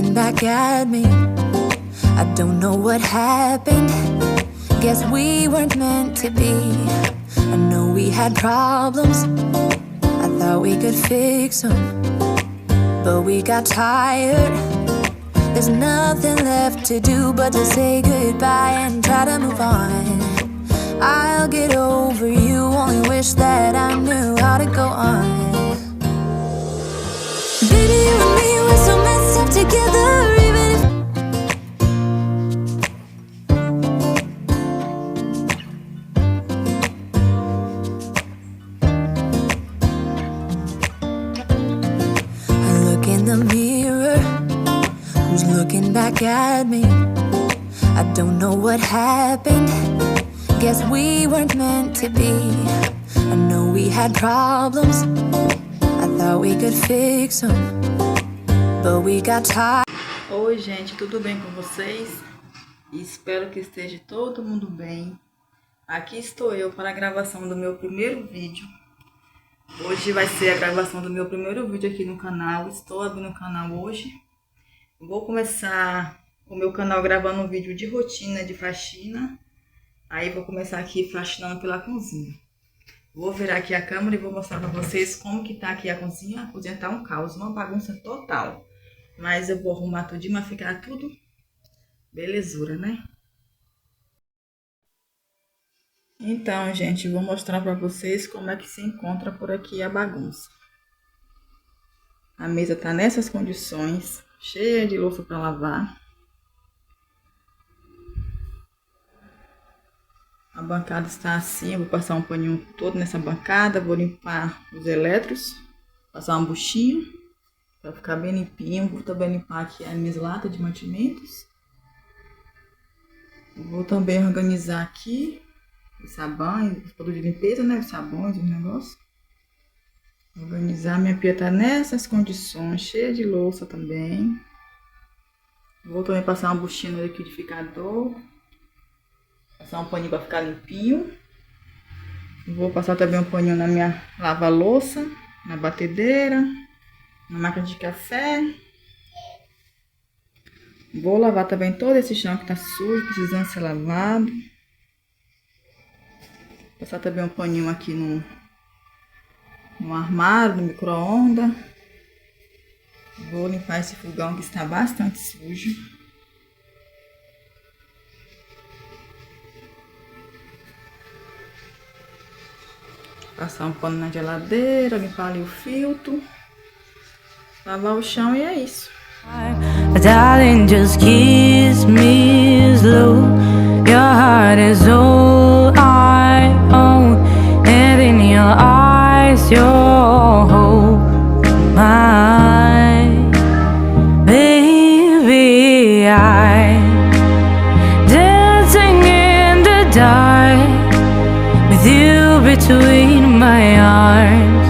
looking back at me. I don't know what happened. Guess we weren't meant to be. I know we had problems. I thought we could fix them, but we got tired. There's nothing left to do but to say goodbye and try to move on. I'll get over you, only wish that I knew how to go on. Baby, you and me, we're so messed up together, even if I look in the mirror, who's looking back at me? I don't know what happened. Guess we weren't meant to be. I know we had problems. I thought we could fix them, but we got tired. Oi gente, tudo bem com vocês? Espero que esteja todo mundo bem. Aqui estou eu para a gravação do meu primeiro vídeo. Hoje vai ser a gravação do meu primeiro vídeo aqui no canal. Estou abrindo o canal hoje. Vou começar o meu canal gravando um vídeo de rotina, de faxina. Aí vou começar aqui faxinando pela cozinha. Vou virar aqui a câmera e vou mostrar pra vocês como que tá aqui a cozinha. A cozinha tá um caos, uma bagunça total. Mas eu vou arrumar tudinho, mas ficar tudo belezura, né? Então, gente, vou mostrar pra vocês como é que se encontra por aqui a bagunça. A mesa tá nessas condições, cheia de louça pra lavar. A bancada está assim, eu vou passar um paninho todo nessa bancada, vou limpar os eletros, passar uma buchinha para ficar bem limpinho. Vou também limpar aqui as minhas latas de mantimentos. Vou também organizar aqui os sabões, os produtos de limpeza, né, os sabões, os negócios. Organizar, minha pia tá nessas condições, cheia de louça também. Vou também passar uma buchinha no liquidificador. Passar um paninho para ficar limpinho. Vou passar também um paninho na minha lava-louça, na batedeira, na máquina de café. Vou lavar também todo esse chão que tá sujo, precisando ser lavado. Passar também um paninho aqui no armário, no micro-ondas. Vou limpar esse fogão que está bastante sujo. Passar um pano na geladeira, limpar ali o filtro, lavar o chão e é isso. Darling, just kiss me slow. Your heart is all I own, and in your eyes, your hope, mine. Baby, I'm dancing in the dark with you between my arms,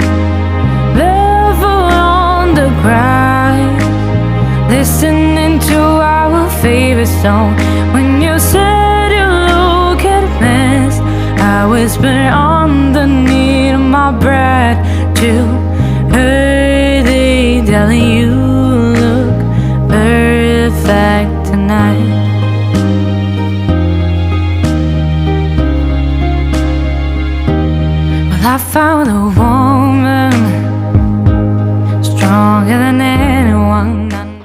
barefoot on the grass, listening to our favorite song. When you said you look at a mess, I whispered underneath my breath to her, they telling you look perfect tonight. I found a woman stronger than anyone I know.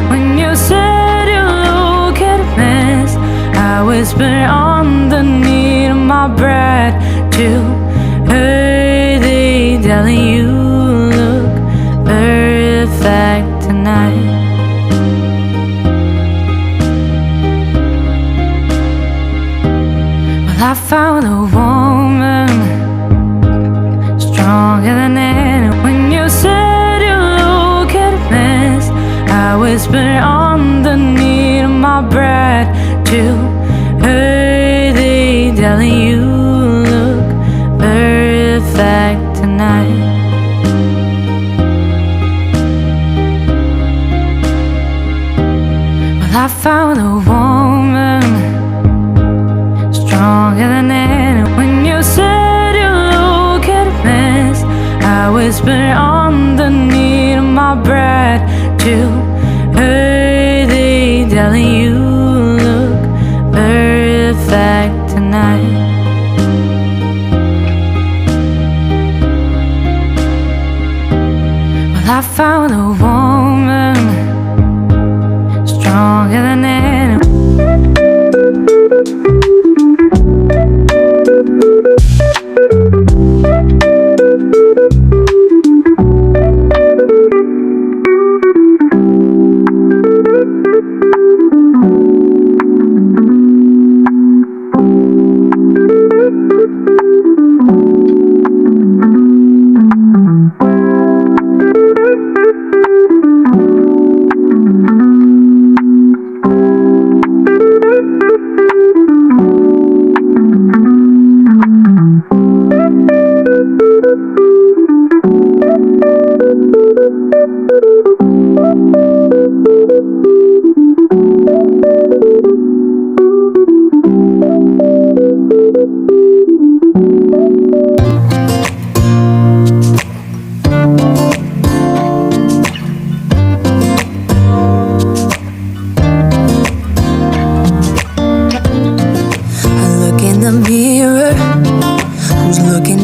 When you said you look at a mess, I whisper underneath my breath to her, they telling you look perfect tonight. Well, I found a woman stronger than anyone. When you said you look at a mess, I whisper underneath my breath to her, they telling you look perfect tonight. Well, I found a woman stronger than any. When you said you look at a mess, I whispered underneath my breath to her, they telling you look perfect tonight. Well, I found a woman stronger than any.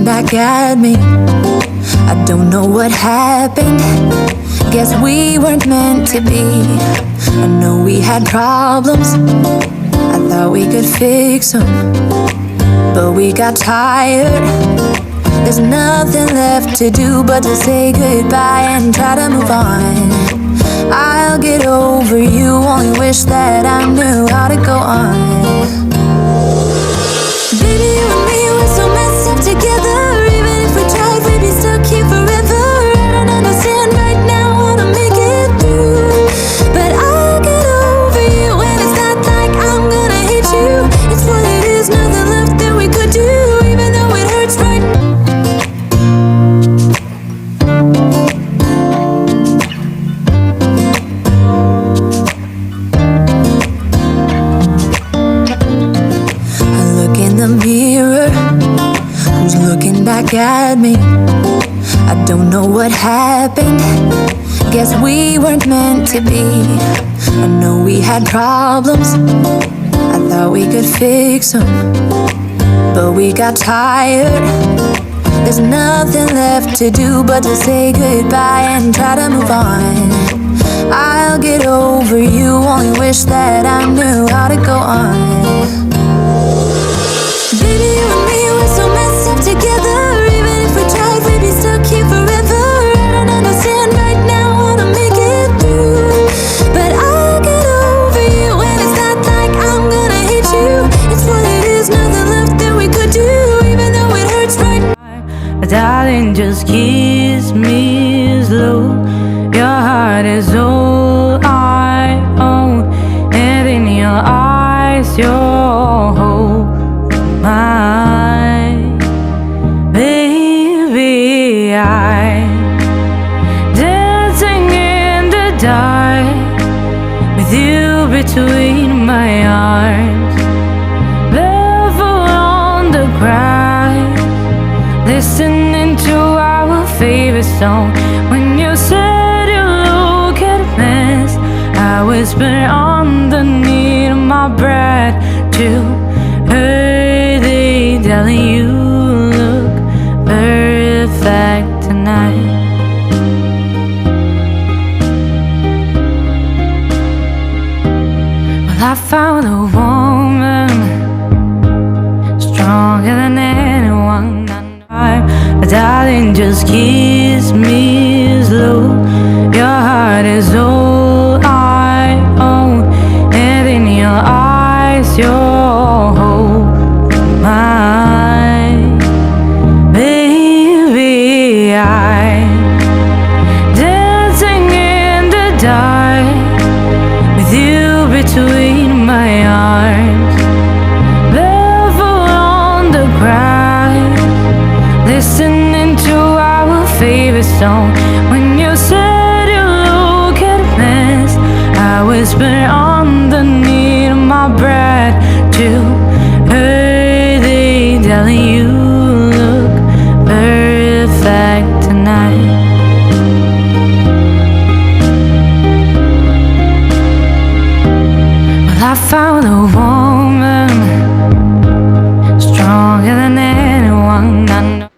Back at me, I don't know what happened. Guess we weren't meant to be. I know we had problems, I thought we could fix them, but we got tired. There's nothing left to do but to say goodbye and try to move on. I'll get over you, only wish that I knew how to go on. Baby, you and me, we're so messed up together. Even if we tried, we'd be stuck here forever. I don't understand right now how to make it through, but I'll get over you, and it's not like I'm gonna hate you. It's what it is, nothing left that we could do, even though it hurts right now. Mirror, who's looking back at me? I don't know what happened. Guess we weren't meant to be. I know we had problems, I thought we could fix them, but we got tired. There's nothing left to do but to say goodbye and try to move on. I'll get over you, only wish that I knew how to go on. Baby, you and me, we're so messed up together. Even if we tried, we'd be stuck here forever. I don't understand right now how to make it through, but I'll get over you, and it's not like I'm gonna hate you. It's what it is, nothing left that we could do, even though it hurts right now. Darling, just kiss me slow. Your heart is all I own, and in your eyes, your hope. My baby, I'm dancing in the dark with you between my arms, barefoot on the grass, listening to our favorite song. When you said you look at a mess, I whispered underneath my breath to her, telling you look perfect tonight. Well, I found a woman stronger than anyone I know. But darling, just kiss me slow. Your heart is all I own, and in your eyes, your hope. My baby, I'm dancing in the dark with you between my arms, barefoot on the grass, listening to our don't. When you said you look at a mess, I whispered underneath my breath to her, they telling you look perfect tonight. Well, I found a woman stronger than anyone I know.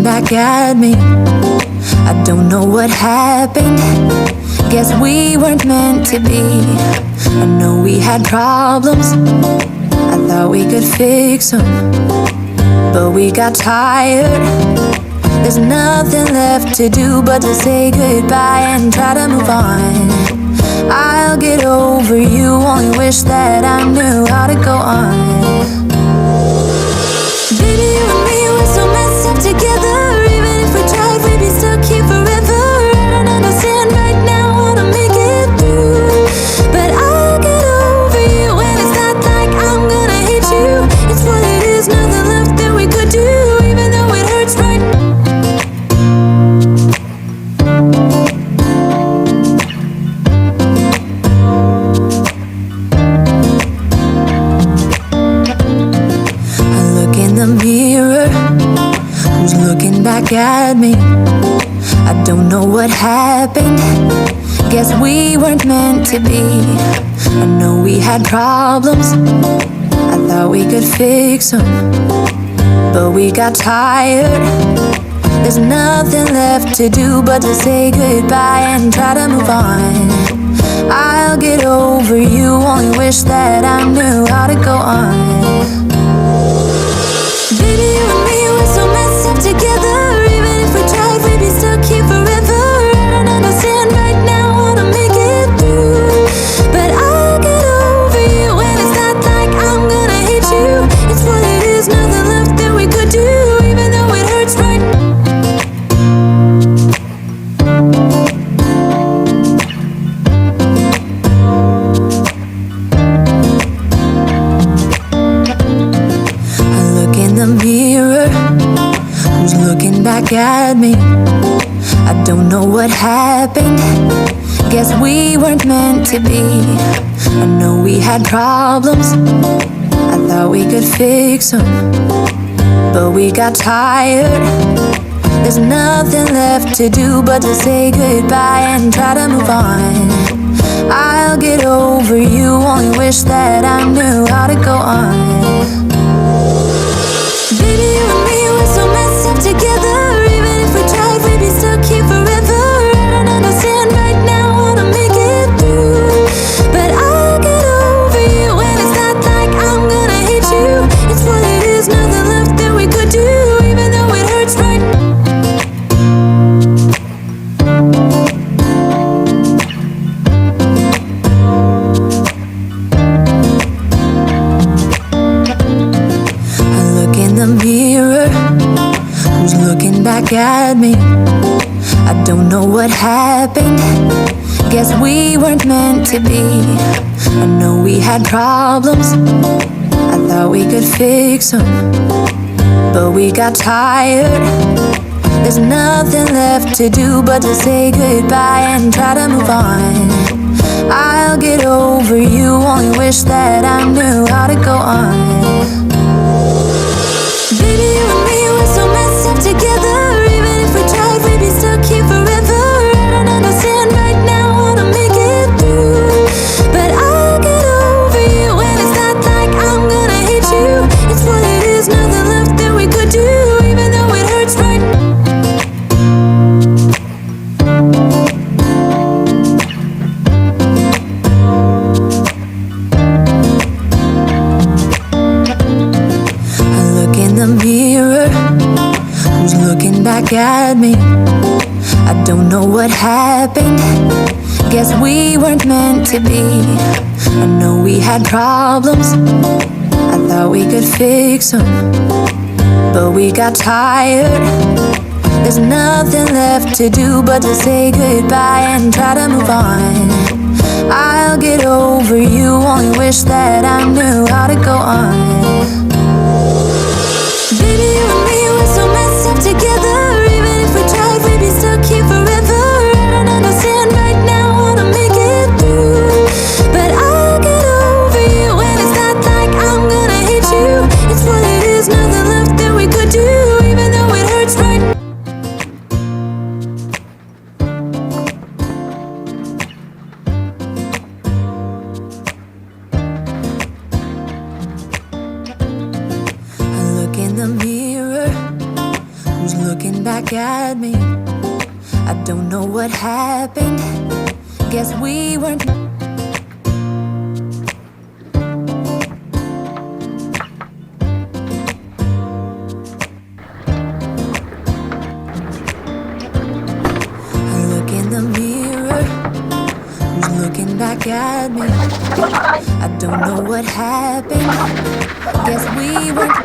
back at me. I don't know what happened. Guess we weren't meant to be. I know we had problems. I thought we could fix them, but we got tired. There's nothing left to do but to say goodbye and try to move on. I'll get over you, only wish that I knew how to go on. Baby, you and me, we're so messed up together. Even if we tried, we'd be stuck here forever. I don't understand right now how to make it through, but I'll get over you, and it's not like I'm gonna hate you. It's what it is, nothing left that we could do, even though it hurts right now. Mirror, who's looking back at me? I don't know what happened. Guess we weren't meant to be. I know we had problems. I thought we could fix them, but we got tired. There's nothing left to do but to say goodbye and try to move on. I'll get over you, only wish that I knew how to go on. Baby, you and me, we're so messed up together. Even if we tried, we'd be stuck here forever. I don't understand right now how to make it through, but I'll get over you, and it's not like I'm gonna hate you. It's what it is, nothing left that we could do, even though it hurts right now. Mirror, who's looking back at me? I don't know what happened. Guess we weren't meant to be. I know we had problems. I thought we could fix them, but we got tired. There's nothing left to do but to say goodbye and try to move on. I'll get over you, only wish that I knew how to go on. Baby, you and me, we're so messed up together. Even if we tried, we'd be stuck here forever. I don't understand right now how to make it through, but I'll get over you, and it's not like I'm gonna hate you. It's what it is, nothing left that we could do, even though it hurts right now. Mirror, who's looking back at me? I don't know what happened. Guess we weren't meant to be. I know we had problems. I thought we could fix them, but we got tired. There's nothing left to do but to say goodbye and try to move on. I'll get over you, only wish that I knew how to go on. Baby, you and me, we're so messed up together. Even if we tried, we'd be stuck here forever. I don't understand right now how to make it through, but I'll get over you, and it's not like I'm gonna hate you. It's what it is, nothing left that we could do, even though it hurts right now. Mirror, who's looking back at me? I don't know what happened. Guess we weren't meant to be. I know we had problems. I thought we could fix them, but we got tired. There's nothing left to do but to say goodbye and try to move on. I'll get over you, only wish that I knew how to go on. Baby, you and me, we're so messed up together. Even if we tried, we'd be stuck here forever. I don't understand right now how to make it through, but I'll get over you, and it's not like I'm gonna hate you. It's what it is, nothing left that we could do, even though it hurts right now. Mirror, who's looking back at me? I don't know what happened. Guess we weren't. back at me. I don't know what happened. Guess we weren't.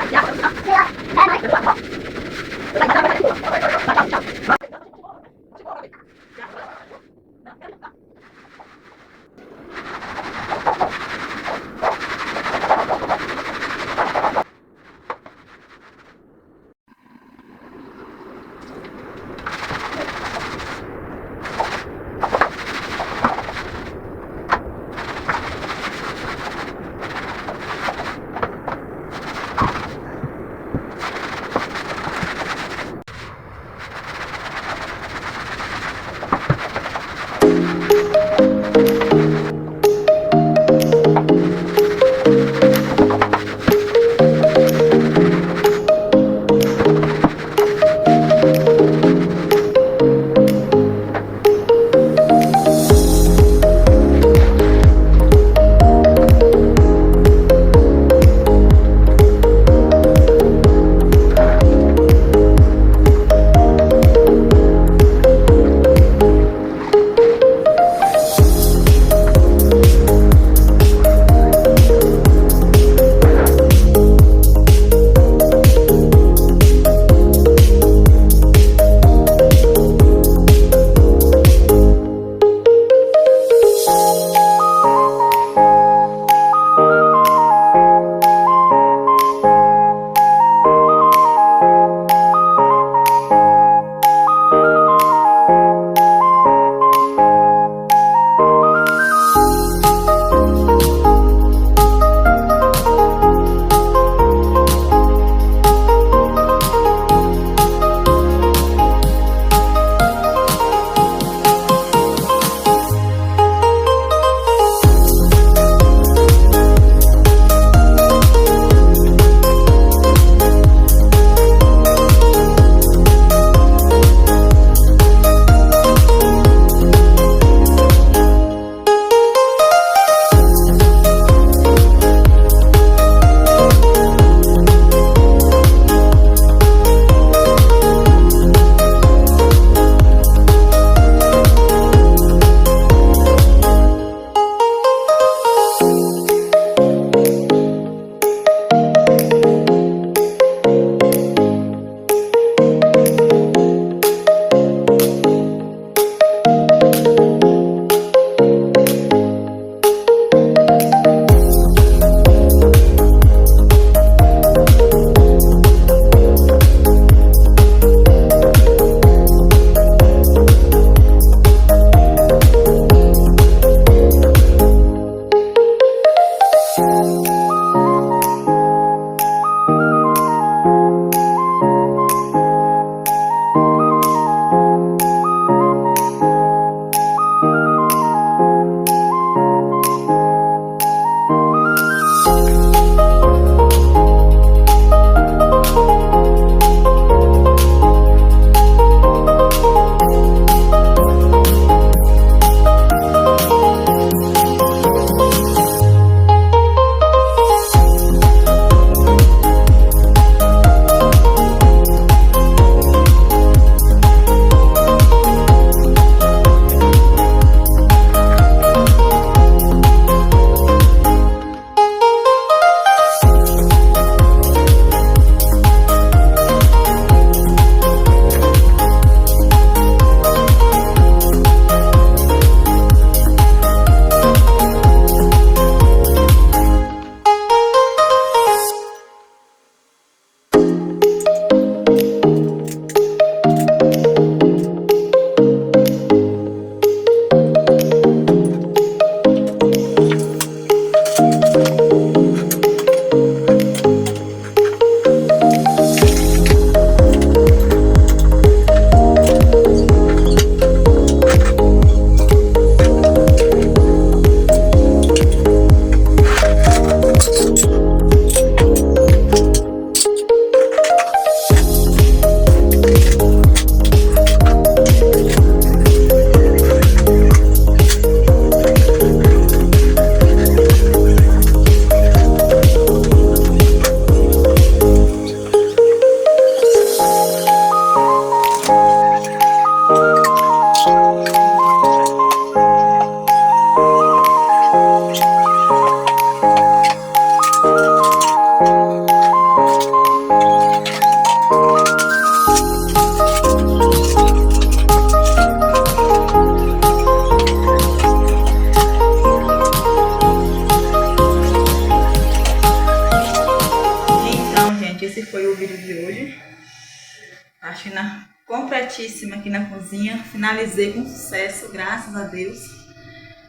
completíssima aqui na cozinha. Finalizei com sucesso, graças a Deus.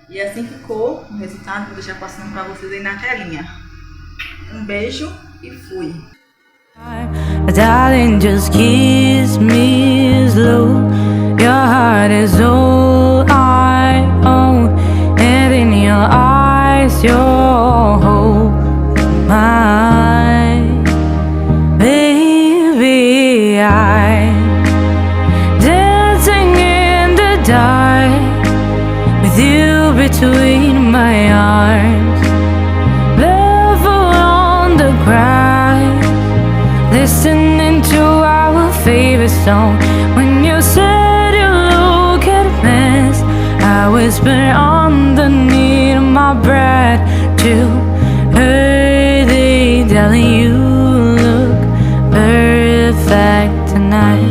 E assim ficou o resultado. Vou deixar passando para vocês aí na telinha. Um beijo e fui! Darling, just kiss me slow. Your heart is all I own, and in your eyes, your hope, mine. Baby, I'm dancing in the dark with you between my arms, barefoot on the grass, listening to our favorite song. When you said you look at a mess, I whisper underneath my breath to her, they darling, you look perfect tonight.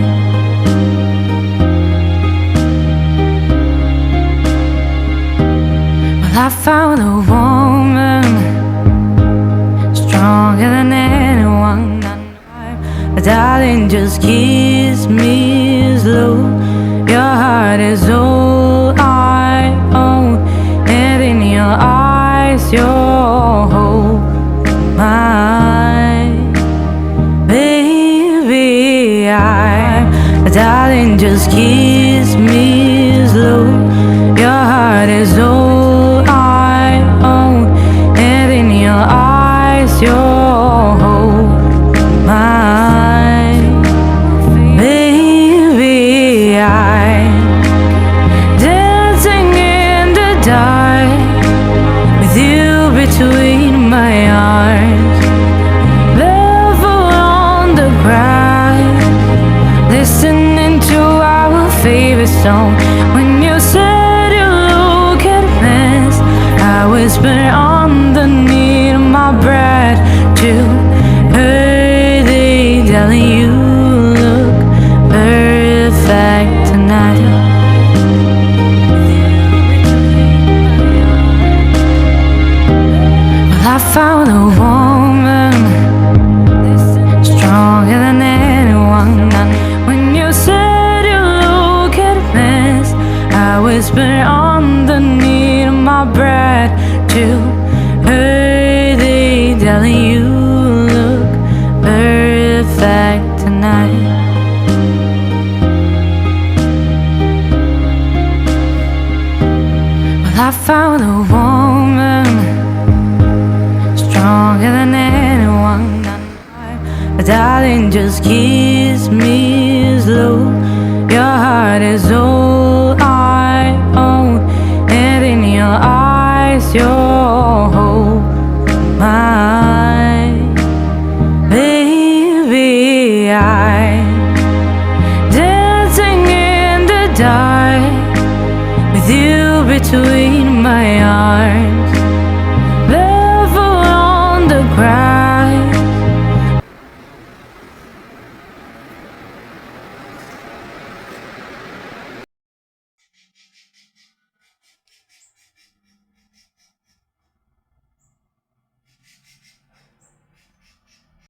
Well, I found a woman stronger than anyone. Darling, just kiss me slow. Your heart is all I own, and in your eyes, your hope, mine. Baby, darling, just kiss me slow. Your heart is all I own, and in your eyes, your hope, mine. Baby, I'm dancing in the dark with you between my arms, barefoot on the grass, listening to our favorite song. When you said you look at a mess, I whisper underneath my breath to her, they darling, you look perfect tonight. Well, I found a woman stronger than anyone. When you said you look at a mess, I whisper underneath my breath to her, they darling, you look perfect tonight. Well, I found a woman stronger than anyone. Darling, just kiss me slow. Your heart is all I own, and in your eyes, your hope, mine. Baby, I'm dancing in the dark with you between my arms,